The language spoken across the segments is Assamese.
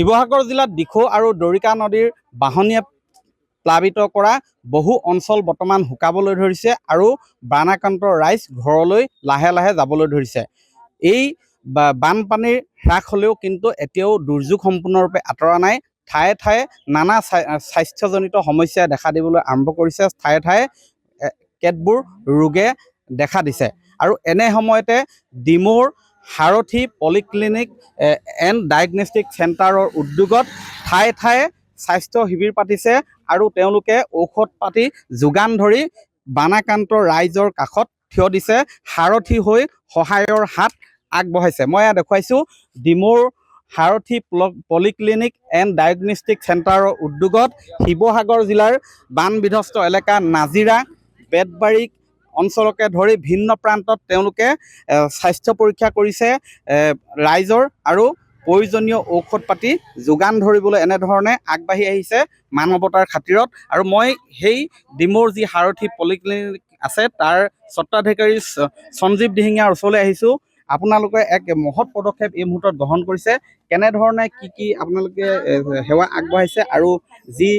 শিৱসাগৰ জিলাত দিখৌ আৰু দৰিকা নদীৰ বাহনীয়ে প্লাবিত কৰা বহু অঞ্চল বৰ্তমান শুকাবলৈ ধৰিছে আৰু বানাক্ৰান্ত ৰাইজ ঘৰলৈ লাহে লাহে যাবলৈ ধৰিছে। এই বানপানীৰ হ্ৰাস হ'লেও কিন্তু এতিয়াও দুৰ্যোগ সম্পূৰ্ণৰূপে আঁতৰা নাই। ঠায়ে ঠায়ে নানা স্বাস্থ্যজনিত সমস্যাই দেখা দিবলৈ আৰম্ভ কৰিছে। ঠায়ে ঠায়ে কেতবোৰ ৰোগে দেখা দিছে আৰু এনে সময়তে ডিমৌৰ সাৰথি পলিক্লিনিক এণ্ড ডায়েগনষ্টিক চেণ্টাৰৰ উদ্যোগত ঠায়ে ঠায়ে স্বাস্থ্য শিবিৰ পাতিছে আৰু তেওঁলোকে ঔষধ পাতি যোগান ধৰি বানাক্ৰান্ত ৰাইজৰ কাষত থিয় দিছে, সাৰথি হৈ সহায়ৰ হাত আগবঢ়াইছে। মই ইয়াত দেখুৱাইছোঁ ডিমৌৰ সাৰথি পলিক্লিনিক এণ্ড ডায়েগনষ্টিক চেণ্টাৰৰ উদ্যোগত শিৱসাগৰ জিলাৰ বান বিধ্বস্ত এলেকা নাজিৰা বেতবাৰী অঞ্চলকে ধৰি ভিন্ন প্ৰান্তত তেওঁলোকে স্বাস্থ্য পৰীক্ষা কৰিছে ৰাইজৰ আৰু প্ৰয়োজনীয় ঔষধ পাতি যোগান ধৰিবলৈ এনেধৰণে আগবাঢ়ি আহিছে মানৱতাৰ খাতিৰত। আৰু মই সেই ডিমৌৰ যি সাৰথি পলিক্লিনিক আছে তাৰ স্বত্বাধিকাৰী সঞ্জীৱ দিহিঙীয়াৰ ওচৰলৈ আহিছোঁ। আপোনালোকে এক মহৎ পদক্ষেপ এই মুহূৰ্তত গ্ৰহণ কৰিছে, কেনেধৰণে কি আপোনালোকে সেৱা আগবঢ়াইছে আৰু যি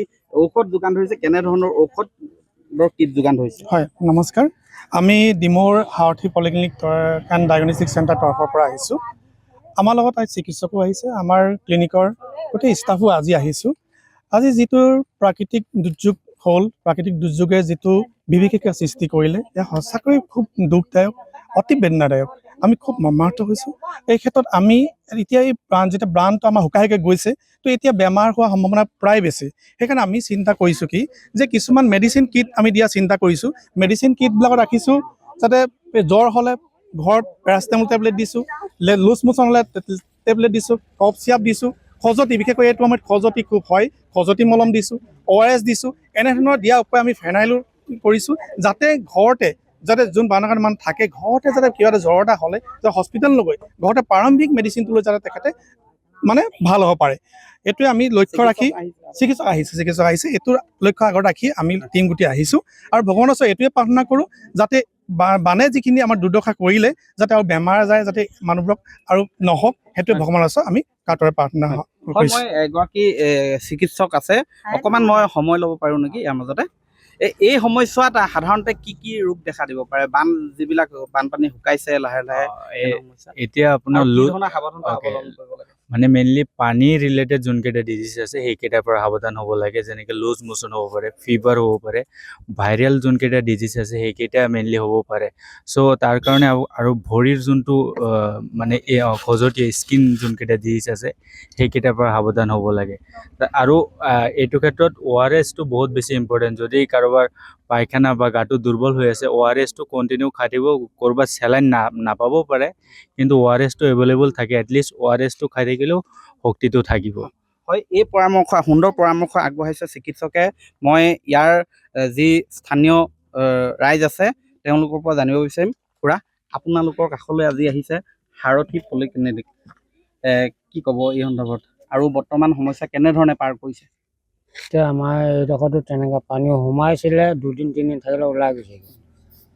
ঔষধ যোগান ধৰিছে কেনেধৰণৰ ঔষধৰ কিট যোগান ধৰিছে? হয়, নমস্কাৰ। আমি ডিমৌৰ সাৰথি পলিক্লিনিক এণ্ড ডায়েগনষ্টিক চেণ্টাৰ তৰফৰ পৰা আহিছোঁ। আমাৰ লগত চিকিৎসকো আহিছে, আমাৰ ক্লিনিকৰ গোটেই ষ্টাফো আজি আহিছোঁ। আজি যিটো প্ৰাকৃতিক দুৰ্যোগ হ'ল, প্ৰাকৃতিক দুৰ্যোগে যিটো বিভীষিকা সৃষ্টি কৰিলে, এয়া সঁচাকৈ খুব দুখদায়ক, অতি বেদনাদায়ক। আমি খুব মৰ্মাহত হৈছোঁ। এই ক্ষেত্ৰত আমি এতিয়া এই যেতিয়া বানটো আমাৰ শুকাই গৈছে, তো এতিয়া বেমাৰ হোৱাৰ সম্ভাৱনা প্ৰায় বেছি। সেইকাৰণে আমি চিন্তা কৰিছোঁ কি যে কিছুমান মেডিচিন কিট আমি দিয়া চিন্তা কৰিছোঁ। মেডিচিন কিটবিলাকত ৰাখিছোঁ যাতে জ্বৰ হ'লে ঘৰত পেৰাচিটামল টেবলেট দিছোঁ, লুজ মোচন হ'লে টেবলেট দিছোঁ, কফ চিৰাপ দিছোঁ, খজুৱতি বিশেষকৈ এইটো সময়ত খজুৱতি খুব হয়, খজুৱতি মলম দিছোঁ, ORS দিছোঁ। এনেধৰণৰ দিয়া উপায় আমি ফেনাইলো কৰিছোঁ যাতে ঘৰতে যাতে যোন বানাক্ৰান্ত মানুহ থাকে ঘৰতে যাতে কিবা এটা জ্বৰ এটা হ'লে যাতে হস্পিটেল নগৈ ঘৰতে প্ৰাৰম্ভিক মেডিচিনটো লৈ যাতে তেখেতে মানে ভাল হ'ব পাৰে। এইটোৱে আমি লক্ষ্য ৰাখি চিকিৎসক আহিছে এইটো লক্ষ্য আগত ৰাখি আমি টিম গোটেই আহিছোঁ। আৰু ভগৱানৰ ওচৰত এইটোৱে প্ৰাৰ্থনা কৰোঁ যাতে বানে যিখিনি আমাৰ দুৰ্দশা কৰিলে যাতে আৰু বেমাৰ আজাৰ যাতে মানুহবোৰক আৰু নহওক, সেইটোৱে ভগৱানৰ ওচৰত আমি কাতৰে প্ৰাৰ্থনা কৰিছোঁ। মই এগৰাকী চিকিৎসক আছে, অকণমান মই সময় ল'ব পাৰোঁ নেকি ইয়াৰ মাজতে? এই সময়ছোৱাত সাধাৰণতে কি ৰোগ দেখা দিব পাৰে? যিবিলাক বানপানী শুকাইছে লাহে লাহে, এতিয়া আপোনাৰ সাৱধানতা অৱলম্বন কৰিব লাগে মানে মেইনলি পানী ৰিলেটেড যোনকেইটা ডিজিজ আছে সেইকেইটাৰ পৰা সাৱধান হ'ব লাগে, যেনেকৈ লুজ মোচন হ'ব পাৰে, ফিভাৰ হ'ব পাৰে, ভাইৰেল যোনকেইটা ডিজিজ আছে সেইকেইটা মেইনলি হ'ব পাৰে। চ' তাৰ কাৰণে আৰু ভৰিৰ যোনটো মানে খজুৱতি স্কিন যোনকেইটা ডিজিজ আছে সেইকেইটাৰ পৰা সাৱধান হ'ব লাগে। আৰু এইটো ক্ষেত্ৰত ORSটো বহুত বেছি ইম্পৰ্টেণ্ট। যদি কাৰোবাৰ পায়খানা বা গাটো দুৰ্বল হৈ আছে, ORSটো কণ্টিনিউ খাই থাকিব। ক'ৰবাত চেলাইন নাপাবও পাৰে, কিন্তু ORSটো এভেইলেবল থাকে। এটলিষ্ট ORSটো খাই থাকিলেও শক্তিটো থাকিব। হয়, এই সুন্দৰ পৰামৰ্শ আগবঢ়াইছে চিকিৎসকে। মই ইয়াৰ যি স্থানীয় ৰাইজ আছে তেওঁলোকৰ পৰা জানিব বিচাৰিম। খুৰা, আপোনালোকৰ কাষলৈ আজি আহিছে সাৰথি পলিক্লিনিক, কি ক'ব এই সন্দৰ্ভত আৰু বৰ্তমান সমস্যা কেনেধৰণে পাৰ কৰিছে? এতিয়া আমাৰ এইডোখৰতো তেনেকৈ পানী সোমাইছিলে, 2-3 থাকিলে ওলাই গৈছে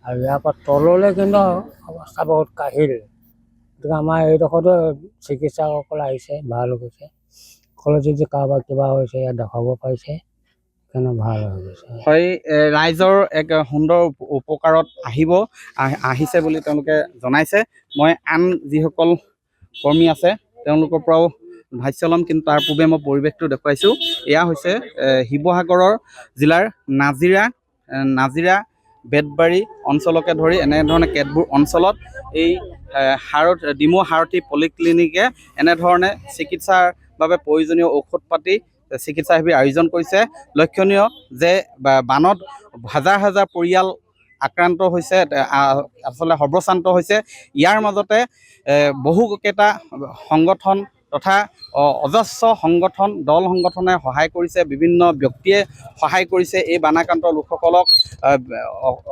আৰু ইয়াৰ পৰা তললৈ কিন্তু অৱস্থা বহুত কাহিল। গতিকে আমাৰ এইডোখৰতো চিকিৎসকসকল আহিছে, ভাল হৈছে। ক'লে যদি কাৰোবাৰ কিবা হৈছে ইয়াত দেখাব পাৰিছে, সেইকাৰণে ভাল হৈ গৈছে। হয়, ৰাইজৰ এক সুন্দৰ উপকাৰত আহিছে বুলি তেওঁলোকে জনাইছে। মই আন যিসকল কৰ্মী আছে তেওঁলোকৰ পৰাও ভাষ্য ল'ম, কিন্তু তাৰ পূৰ্বে মই পৰিৱেশটো দেখুৱাইছোঁ। এয়া হৈছে শিৱসাগৰৰ জিলাৰ নাজিৰা বেতবাৰী অঞ্চলকে ধৰি এনেধৰণে কেতবোৰ অঞ্চলত এই ডিমৌ সাৰথি পলিক্লিনিকে এনেধৰণে চিকিৎসাৰ বাবে প্ৰয়োজনীয় ঔষধ পাতি চিকিৎসা শিবিৰ আয়োজন কৰিছে। লক্ষণীয় যে বানত হাজাৰ হাজাৰ পৰিয়াল আক্ৰান্ত হৈছে, আচলতে সৰ্বশ্ৰান্ত হৈছে। ইয়াৰ মাজতে বহুকেইটা সংগঠন তথা অজস্ৰ সংগঠন দল সংগঠনে সহায় কৰিছে, বিভিন্ন ব্যক্তিয়ে সহায় কৰিছে এই বানাক্ৰান্ত লোকসকলক।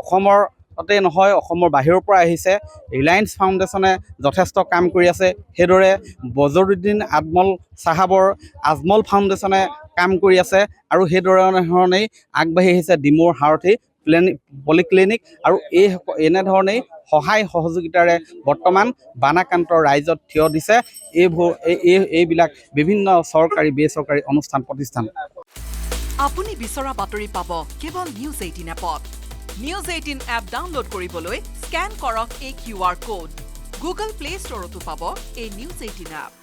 অসমতে নহয়, অসমৰ বাহিৰৰ পৰা আহিছে। ৰিলায়েন্স ফাউণ্ডেশ্যনে যথেষ্ট কাম কৰি আছে, সেইদৰে বজৰুদ্দিন আজমল চাহাবৰ আজমল ফাউণ্ডেশ্যনে কাম কৰি আছে আৰু সেইধৰণেই আগবাঢ়ি আহিছে ডিমৌৰ সাৰথি পলিক্লিনিক আৰু এনেধৰণেই সহায় সহযোগিতাৰে বৰ্তমান বানাক্ৰান্ত ৰাইজত থিয় দিছে এইবিলাক বিভিন্ন চৰকাৰী বেচৰকাৰী অনুষ্ঠান প্ৰতিষ্ঠান। আপুনি বিচৰা বাতৰি পাব কেৱল নিউজ 18 এপত। নিউজ 18 এপ ডাউনলোড কৰিবলৈ স্কেন কৰক এই QR কোড। গুগল প্লে ষ্টৰতো পাব এই নিউজ 18 এপ।